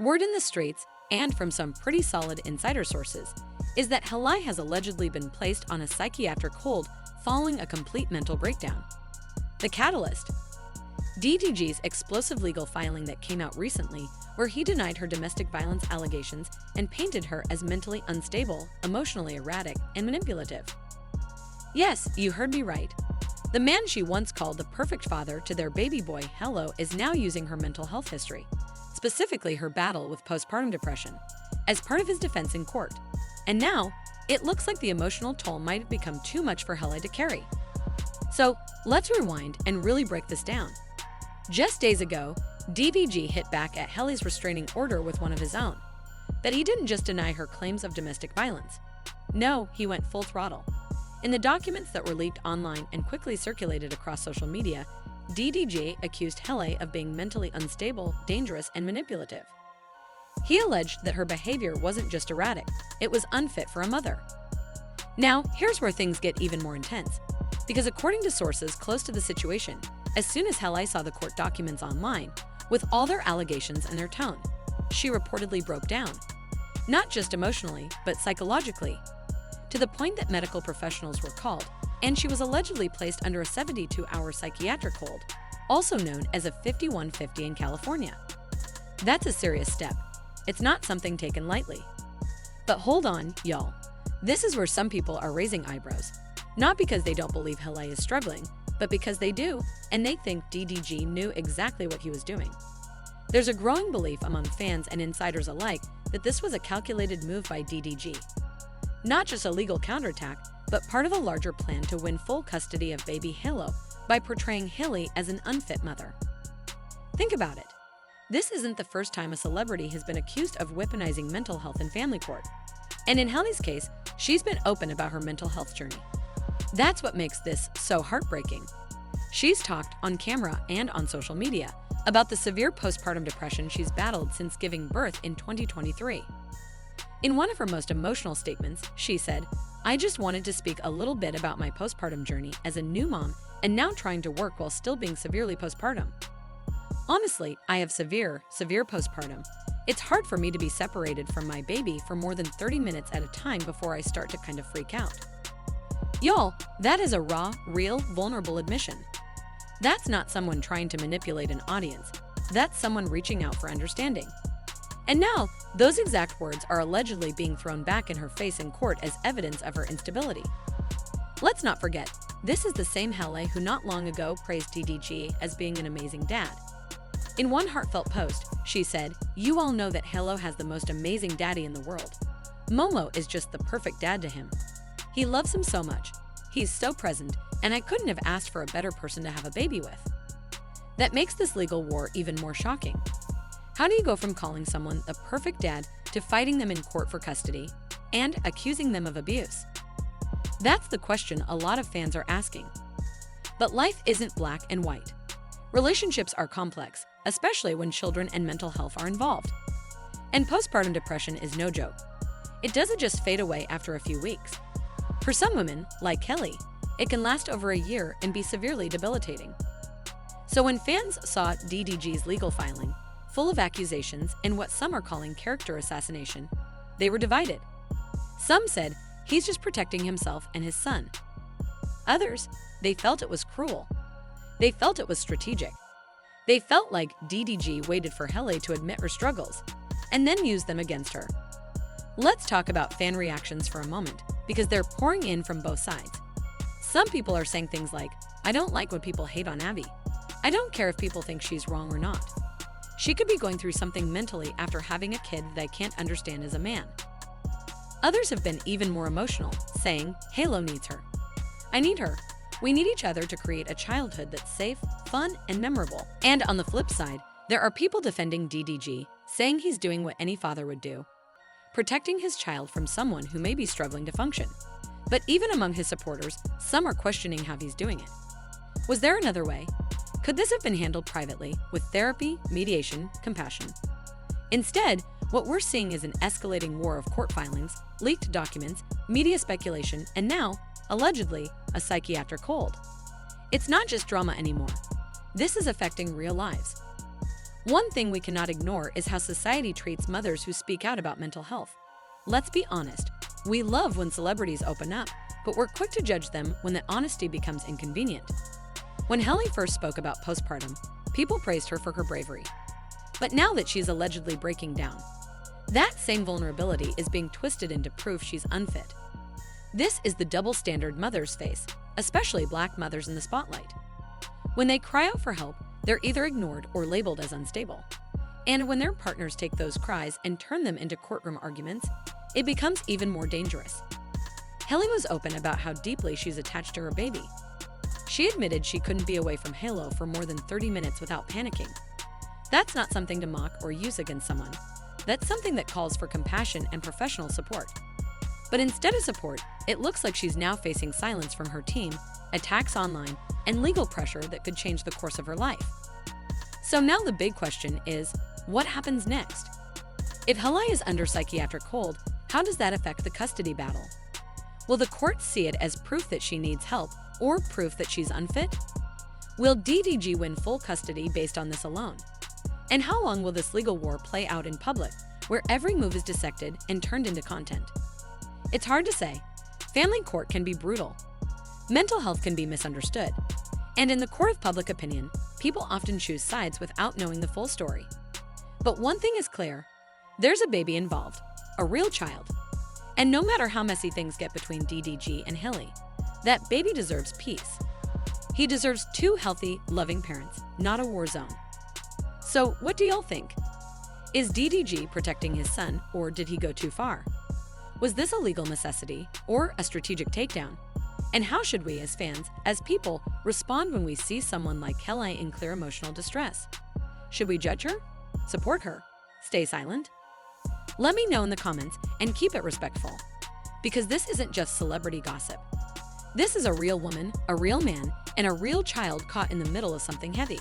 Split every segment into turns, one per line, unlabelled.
Word in the streets, and from some pretty solid insider sources, is that Halle has allegedly been placed on a psychiatric hold following a complete mental breakdown. The catalyst: DDG's explosive legal filing that came out recently, where he denied her domestic violence allegations and painted her as mentally unstable, emotionally erratic, and manipulative. Yes, you heard me right. The man she once called the perfect father to their baby boy, Halle, is now using her mental health history, specifically her battle with postpartum depression, as part of his defense in court. And now, it looks like the emotional toll might have become too much for Halle to carry. So, let's rewind and really break this down. Just days ago, DDG hit back at Halle's restraining order with one of his own. That he didn't just deny her claims of domestic violence. No, he went full throttle. In the documents that were leaked online and quickly circulated across social media, DDG accused Halle of being mentally unstable, dangerous, and manipulative. He alleged that her behavior wasn't just erratic, it was unfit for a mother. Now, here's where things get even more intense. Because according to sources close to the situation, as soon as Halle saw the court documents online, with all their allegations and their tone, she reportedly broke down. Not just emotionally, but psychologically, to the point that medical professionals were called, and she was allegedly placed under a 72-hour psychiatric hold, also known as a 5150 in California. That's a serious step. It's not something taken lightly. But hold on, y'all. This is where some people are raising eyebrows. Not because they don't believe Halle is struggling, but because they do, and they think DDG knew exactly what he was doing. There's a growing belief among fans and insiders alike that this was a calculated move by DDG. Not just a legal counterattack, but part of a larger plan to win full custody of baby Halle by portraying Halle as an unfit mother. Think about it. This isn't the first time a celebrity has been accused of weaponizing mental health in family court. And in Halle's case, she's been open about her mental health journey. That's what makes this so heartbreaking. She's talked on camera and on social media about the severe postpartum depression she's battled since giving birth in 2023. In one of her most emotional statements, she said, "I just wanted to speak a little bit about my postpartum journey as a new mom and now trying to work while still being severely postpartum. Honestly, I have severe postpartum. It's hard for me to be separated from my baby for more than 30 minutes at a time before I start to kind of freak out." Y'all, that is a raw, real, vulnerable admission. That's not someone trying to manipulate an audience. That's someone reaching out for understanding. And now, those exact words are allegedly being thrown back in her face in court as evidence of her instability. Let's not forget, this is the same Halle who not long ago praised DDG as being an amazing dad. In one heartfelt post, she said, "You all know that Halle has the most amazing daddy in the world. Momo is just the perfect dad to him. He loves him so much. He's so present, and I couldn't have asked for a better person to have a baby with." That makes this legal war even more shocking. How do you go from calling someone the perfect dad to fighting them in court for custody and accusing them of abuse? That's the question a lot of fans are asking. But life isn't black and white. Relationships are complex, especially when children and mental health are involved. And postpartum depression is no joke. It doesn't just fade away after a few weeks. For some women, like Halle, it can last over a year and be severely debilitating. So when fans saw DDG's legal filing, full of accusations and what some are calling character assassination, they were divided. Some said he's just protecting himself and his son. Others, they felt it was cruel. They felt it was strategic. They felt like DDG waited for Halle to admit her struggles and then used them against her. Let's talk about fan reactions for a moment, because they're pouring in from both sides. Some people are saying things like, "I don't like when people hate on Abby. I don't care if people think she's wrong or not. She could be going through something mentally after having a kid that I can't understand as a man." Others have been even more emotional, saying, "Halle needs her. I need her. We need each other to create a childhood that's safe, fun, and memorable." And on the flip side, there are people defending DDG, saying he's doing what any father would do, protecting his child from someone who may be struggling to function. But even among his supporters, some are questioning how he's doing it. Was there another way? Could this have been handled privately, with therapy, mediation, compassion? Instead, what we're seeing is an escalating war of court filings, leaked documents, media speculation, and now, allegedly, a psychiatric hold. It's not just drama anymore. This is affecting real lives. One thing we cannot ignore is how society treats mothers who speak out about mental health. Let's be honest, we love when celebrities open up, but we're quick to judge them when the honesty becomes inconvenient. When Halle first spoke about postpartum, people praised her for her bravery. But now that she's allegedly breaking down, that same vulnerability is being twisted into proof she's unfit. This is the double standard mothers face, especially Black mothers in the spotlight. When they cry out for help, they're either ignored or labeled as unstable. And when their partners take those cries and turn them into courtroom arguments, it becomes even more dangerous. Halle was open about how deeply she's attached to her baby. She admitted she couldn't be away from Halo for more than 30 minutes without panicking. That's not something to mock or use against someone. That's something that calls for compassion and professional support. But instead of support, it looks like she's now facing silence from her team, attacks online, and legal pressure that could change the course of her life. So now the big question is, what happens next? If Halle is under psychiatric hold, how does that affect the custody battle? Will the courts see it as proof that she needs help or proof that she's unfit? Will DDG win full custody based on this alone? And how long will this legal war play out in public, where every move is dissected and turned into content? It's hard to say. Family court can be brutal. Mental health can be misunderstood. And in the court of public opinion, people often choose sides without knowing the full story. But one thing is clear, there's a baby involved, a real child. And no matter how messy things get between DDG and Halle, that baby deserves peace. He deserves two healthy, loving parents, not a war zone. So what do y'all think? Is DDG protecting his son, or did he go too far? Was this a legal necessity or a strategic takedown? And how should we as fans, as people, respond when we see someone like Halle in clear emotional distress? Should we judge her? Support her? Stay silent? Let me know in the comments and keep it respectful. Because this isn't just celebrity gossip. This is a real woman, a real man, and a real child caught in the middle of something heavy.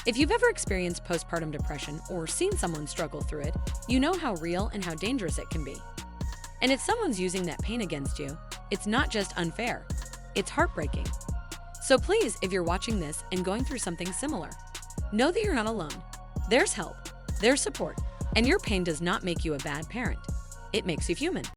If you've ever experienced postpartum depression or seen someone struggle through it, you know how real and how dangerous it can be. And if someone's using that pain against you, it's not just unfair, it's heartbreaking. So please, if you're watching this and going through something similar, know that you're not alone. There's help, there's support, and your pain does not make you a bad parent. It makes you human.